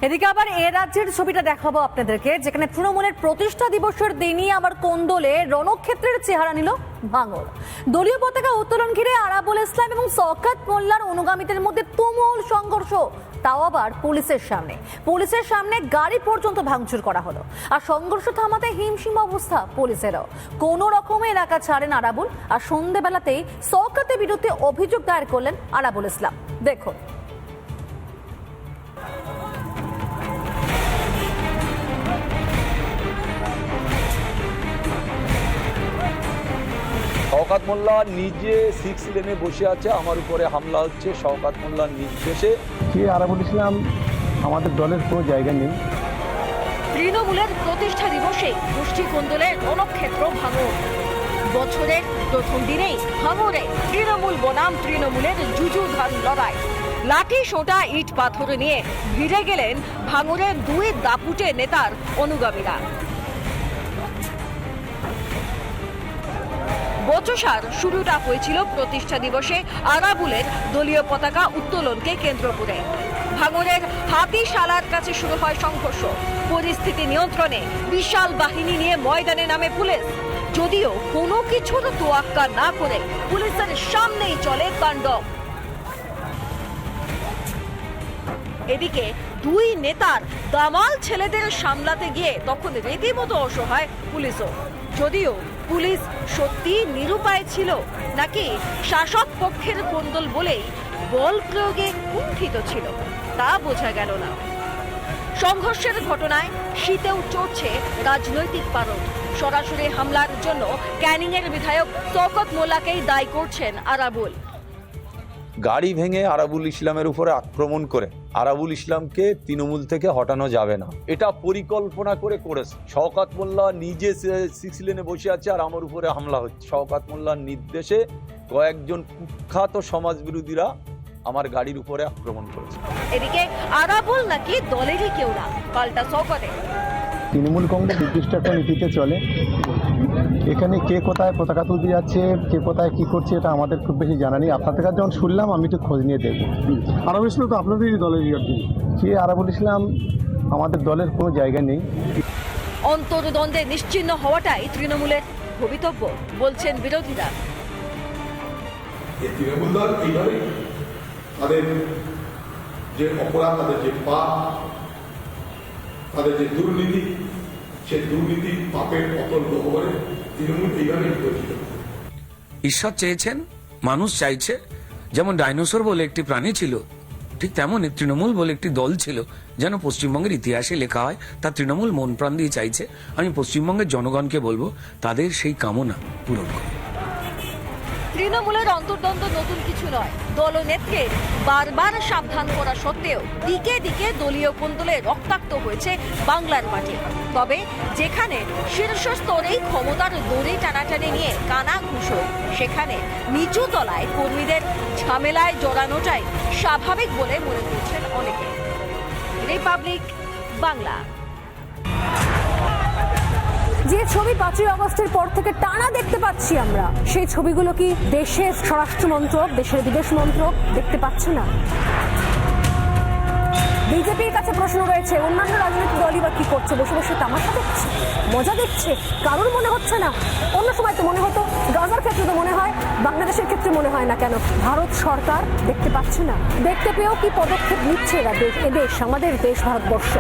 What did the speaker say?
এদিকে আবার এ রাজ্যের ছবিটা দেখাবো আপনাদেরকে, যেখানে তৃণমূলের প্রতিষ্ঠা দিবসের দিনই আবার কোন্দলে রণক্ষেত্রের চেহারা নিল ভাঙড়। দলীয় পতাকা উত্তোলন ঘিরে আরাবুল ইসলাম এবং শওকত মোল্লার অনুগামীদের মধ্যে তুমুল সংঘর্ষ, তাও আবার পুলিশের সামনে গাড়ি পর্যন্ত ভাঙচুর করা হলো। আর সংঘর্ষ থামাতে হিমশিম অবস্থা পুলিশেরও। কোন রকমে এলাকা ছাড়েন আরাবুল, আর সন্ধ্যেবেলাতেই শওকতের বিরুদ্ধে অভিযোগ দায়ের করলেন আরাবুল ইসলাম। দেখুন। শওকত মোল্লা নিজে 6 লেনে বসে আছে, আমার উপরে হামলা হচ্ছে শওকত মোল্লার নির্দেশে। কে আরাবুল ইসলাম, আমাদের দলের কোনো জায়গা নেই। তৃণমূলের প্রতিষ্ঠা দিবসে গোষ্ঠী কোন্দলের রণক্ষেত্র ভাঙড়। বছরের প্রথম দিনেই ভাঙড়ে তৃণমূল বনাম তৃণমূলের যুযুধান লড়াই। লাঠি সোঁটা ইট পাথর নিয়ে ভিড়ে গেলেন ভাঙড়ের দুই দাপুটে নেতার অনুগামীরা। বচসার শুরুটা হয়েছিল প্রতিষ্ঠা দিবসে আরাবুলের দলীয় পতাকা উত্তোলনকে কেন্দ্র করে। ভাঙড়ের হাতিশালার কাছে শুরু হয় সংঘর্ষ। পরিস্থিতি নিয়ন্ত্রণে বিশাল বাহিনী নিয়ে ময়দানে নামে পুলিশ। যদিও কোনো কিছুর তোয়াক্কা না করে পুলিশের সামনেই চলে তাণ্ডব। এদিকে দুই নেতার দামাল ছেলেদের সামলাতে গিয়ে তখন রীতিমতো অসহায় পুলিশও। যদিও পুলিশ সত্যি নিরুপায় ছিল, নাকি শাসক পক্ষের কোন্দল বলেই বল প্রয়োগে কুণ্ঠিত ছিল, তা বোঝা গেল না। সংঘর্ষের ঘটনায় শীতেও চড়ছে রাজনৈতিক পারদ। সরাসরি হামলার জন্য ক্যানিংয়ের বিধায়ক শওকত মোল্লাকেই দায়ী করছেন আরাবুল। গাড়ি ভেঙে আরাবুল ইসলামের উপরে আক্রমণ করে আরাবুল ইসলামকে তৃণমূল থেকে হটানো যাবে না, এটা পরিকল্পনা করেছে। শওকত মোল্লা নিজে 6 লেনে বসে আছে আর আমার উপরে হামলা হচ্ছে। শওকত মোল্লার নির্দেশে কয়েকজন কুখ্যাত সমাজ বিরোধীরা আমার গাড়ির উপরে আক্রমণ করেছে। এদিকে আরাবুল নাকি দলেরই কেউ না, পাল্টা শওকতে। তৃণমূল কংগ্রেস নির্দিষ্ট একটা নীতিতে চলে। এখানে কে কোথায় পতাকা তুলতে যাচ্ছে, কে কোথায় কি করছে, এটা আমাদের খুব বেশি জানা নেই। আপনার থেকে যখন শুনলাম আমি একটু খোঁজ নিয়ে দেখব। আরাবুল ইসলাম তো আপনাদেরই দলেরই আর কি। কে আরাবুল ইসলাম, আমাদের দলের কোনো জায়গা নেই। অন্তর্দ্বন্দ্বে নিশ্চিহ্ন হওয়াটাই তৃণমূলের ভবিতব্য বলছেন বিরোধীরা। তৃণমূল দল এইভাবেই তাদের যে অপরাধ, তাদের যে পাপ, তাদের যে দুর্নীতি, সেই দুর্নীতি পাপের পতন লক্ষ্য করে তৃণমূল এইভাবেই পরিচিত। ঈশ্বর চেয়েছেন, মানুষ চাইছে। যেমন ডাইনোসর বলে একটি প্রাণী ছিল, ঠিক তেমনই তৃণমূল বলে একটি দল ছিল, যেন পশ্চিমবঙ্গের ইতিহাসে লেখা হয়। তা তৃণমূল মন প্রাণ দিয়ে চাইছে। আমি পশ্চিমবঙ্গের জনগণকে বলবো, তাদের সেই কামনা পূরণ করুন। তৃণমূলের অন্তর্দ্বন্দ্ব নতুন কিছু নয়। দলনেত্রীকে বারবার সাবধান করা সত্ত্বেও দিকে দিকে দলীয় কোন্দলে রক্তাক্ত হয়েছে বাংলার মাটি। তবে যেখানে শীর্ষ স্তরেই ক্ষমতার দড়ি টানাটানি নিয়ে কানা ঘুষোয়, সেখানে নিচু তলায় কর্মীদের ঝামেলায় জড়ানোটাই স্বাভাবিক বলে মনে করছেন অনেকে। রিপাবলিক বাংলা। যে ছবি 5ই আগস্টের পর থেকে টানা দেখতে পাচ্ছি আমরা, সেই ছবিগুলো কি দেশের স্বরাষ্ট্র মন্ত্রক, দেশের বিদেশ মন্ত্রক দেখতে পাচ্ছে না? বিজেপির কাছে প্রশ্ন রয়েছে, অন্যান্য রাজনৈতিক দলই বা কি করছে? বসে বসে তামাশা দেখছে, মজা দেখছে? কারোর মনে হচ্ছে না? অন্য সময় তো মনে হতো, গাজার ক্ষেত্রে তো মনে হয়, বাংলাদেশের ক্ষেত্রে মনে হয় না কেন? ভারত সরকার দেখতে পাচ্ছে না? দেখতে পেয়েও কি পদক্ষেপ নিচ্ছে এরা? এদেশ, আমাদের দেশ ভারতবর্ষ।